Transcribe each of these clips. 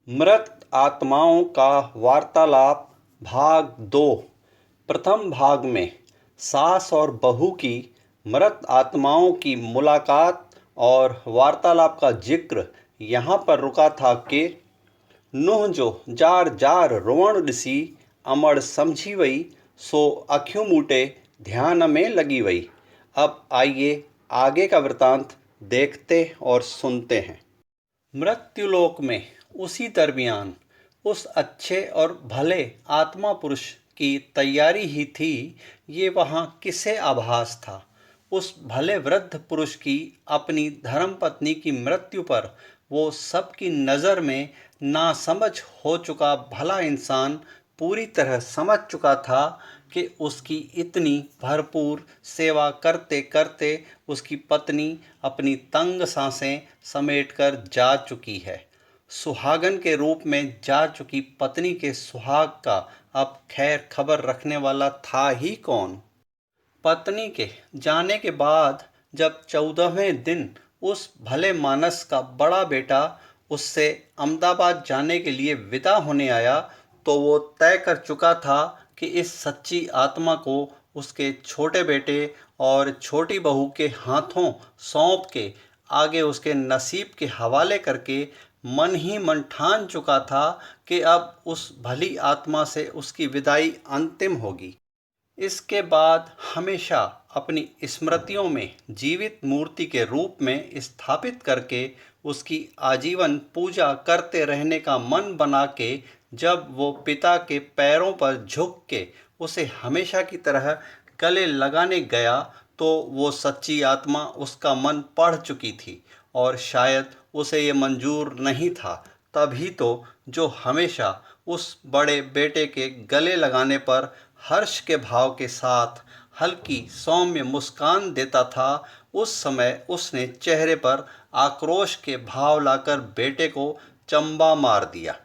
मृत आत्माओं का वार्तालाप भाग 2। प्रथम भाग में सास और बहू की मृत आत्माओं की मुलाकात और वार्तालाप का जिक्र यहाँ पर रुका था कि नुह जो जार जार रोवण ॾिसी अमड़ समझी वई सो अखियूं मूटे ध्यान में लगी वई। अब आइए आगे का वृतांत देखते और सुनते हैं। मृत्युलोक में उसी दरमियान उस अच्छे और भले आत्मा पुरुष की तैयारी ही थी। ये वहाँ किसे आभास था। उस भले वृद्ध पुरुष की अपनी धर्मपत्नी की मृत्यु पर वो सबकी नज़र में नासमझ हो चुका भला इंसान पूरी तरह समझ चुका था कि उसकी इतनी भरपूर सेवा करते करते उसकी पत्नी अपनी तंग सांसें समेटकर जा चुकी है। सुहागन के रूप में जा चुकी पत्नी के सुहाग का अब खैर खबर रखने वाला था ही कौन। पत्नी के जाने के बाद जब 14वें दिन उस भले मानस का बड़ा बेटा उससे अहमदाबाद जाने के लिए विदा होने आया तो वो तय कर चुका था कि इस सच्ची आत्मा को उसके छोटे बेटे और छोटी बहू के हाथों सौंप के आगे उसके नसीब के हवाले करके मन ही मन ठान चुका था कि अब उस भली आत्मा से उसकी विदाई अंतिम होगी। इसके बाद हमेशा अपनी स्मृतियों में जीवित मूर्ति के रूप में स्थापित करके उसकी आजीवन पूजा करते रहने का मन बना के जब वो पिता के पैरों पर झुक के उसे हमेशा की तरह गले लगाने गया तो वो सच्ची आत्मा उसका मन पढ़ चुकी थी और शायद उसे ये मंजूर नहीं था। तभी तो जो हमेशा उस बड़े बेटे के गले लगाने पर हर्ष के भाव के साथ हल्की सौम्य मुस्कान देता था, उस समय उसने चेहरे पर आक्रोश के भाव लाकर बेटे को चंबा मार दिया।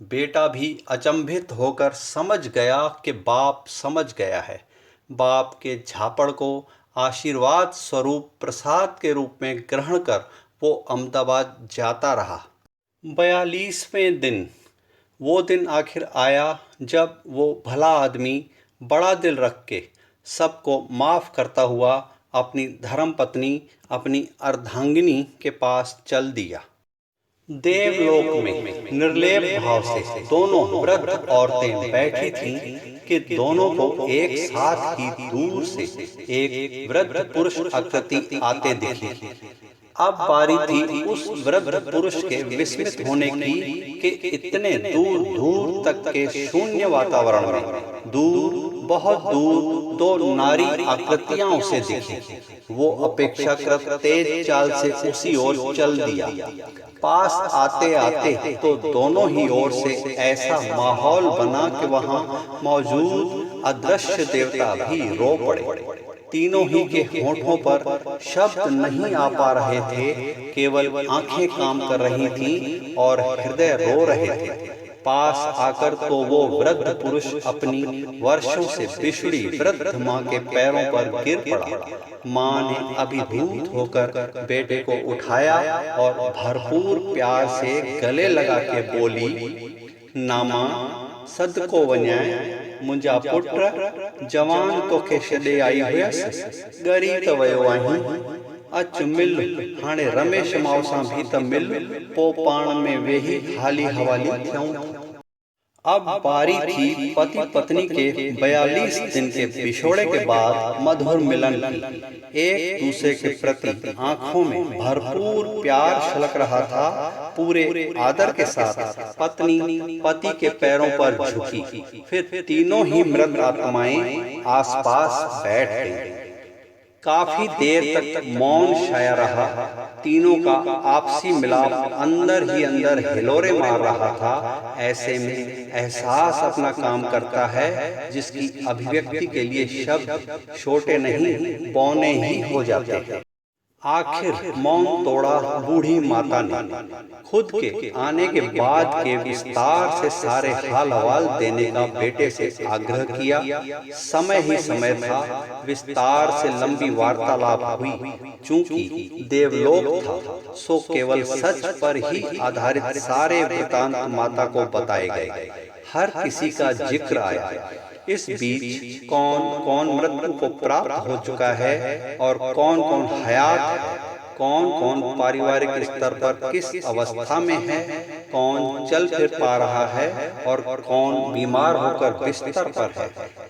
बेटा भी अचंभित होकर समझ गया कि बाप समझ गया है। बाप के झापड़ को आशीर्वाद स्वरूप प्रसाद के रूप में ग्रहण कर वो अहमदाबाद जाता रहा। 42वें दिन वो दिन आखिर आया जब वो भला आदमी बड़ा दिल रख के सबको माफ़ करता हुआ अपनी धर्मपत्नी अपनी अर्धांगिनी के पास चल दिया। देवलोक में निर्लेप भाव से दोनों वृद्ध औरतें बैठी थीं कि दोनों को एक साथ ही दूर से एक वृद्ध पुरुष आकृति आते दिखी। अब बारी थी उस वृद्ध पुरुष के विस्मित होने की कि इतने दूर दूर तक के शून्य वातावरण में दूर बहुत दूर दो नारी आकृतियां उसे दिखी। वो अपेक्षाकृत तेज चाल से उसी ओर चल दिया। पास आते आते तो दोनों ही ओर से ऐसा माहौल बना कि वहां मौजूद अदृश्य देवता भी रो पड़े। तीनों ही के होठों पर शब्द नहीं आ पा रहे थे, केवल आंखें काम कर रही थीं और हृदय रो रहे थे। पास आकर तो वो वृद्ध पुरुष अपनी वर्षों से बिछड़ी वृद्ध माँ के पैरों पर गिर पड़ा। माँ ने अभिभूत होकर बेटे को उठाया और भरपूर प्यार से गले लगा के बोली, नामा सदको वञाए मुंहिंजा पुट जवान तोखे छॾे आई हुयसि, ॻरी त वियो आहीं, अच मिल हाणे रमेश माउ सां भी त मिल, पो पाण में वेही हाली हवाली थियूं। अब बारी थी पति पत्नी के 42 दिन के बिछोड़े के बाद मधुर मिलन की। एक दूसरे के प्रति आंखों में भरपूर प्यार छलक रहा था। पूरे आदर के साथ पत्नी पति के पैरों पर झुकी। फिर तीनों ही मृत आत्माएं आसपास बैठ गईं। काफी देर तक मौन छाया रहा। तीनों का आपसी मिलाप अंदर ही अंदर हिलोरे मार रहा था। ऐसे में एहसास अपना काम करता है जिसकी अभिव्यक्ति के लिए शब्द छोटे नहीं बौने ही हो जाते हैं। आखिर मौन तोड़ा बूढ़ी माता ने। खुद के आने के बाद के विस्तार से सारे हाल अहवाल देने का बेटे से आग्रह किया। समय ही समय था, विस्तार से लंबी वार्तालाप हुई। चूंकि देवलोक था, सो केवल सच पर ही आधारित सारे वृतांत माता को बताए गए। हर किसी का जिक्र आया। इस बीच कौन कौन मृत्यु को प्राप्त हो चुका है और कौन कौन हयात है, कौन कौन पारिवारिक स्तर पर किस अवस्था में है, कौन चल फिर पा रहा है और कौन बीमार होकर बिस्तर पर है।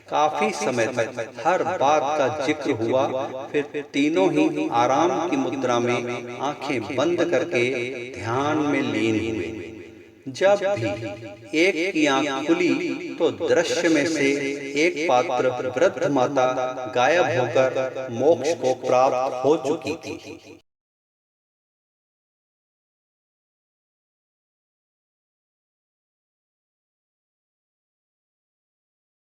काफी समय तक हर बात का जिक्र हुआ। फिर तीनों ही आराम की मुद्रा में आंखें बंद करके ध्यान में लीन हुए। जब भी एक की आंख खुली तो दृश्य में से एक पात्र वृद्ध माता गायब होकर मोक्ष को प्राप्त हो चुकी थी।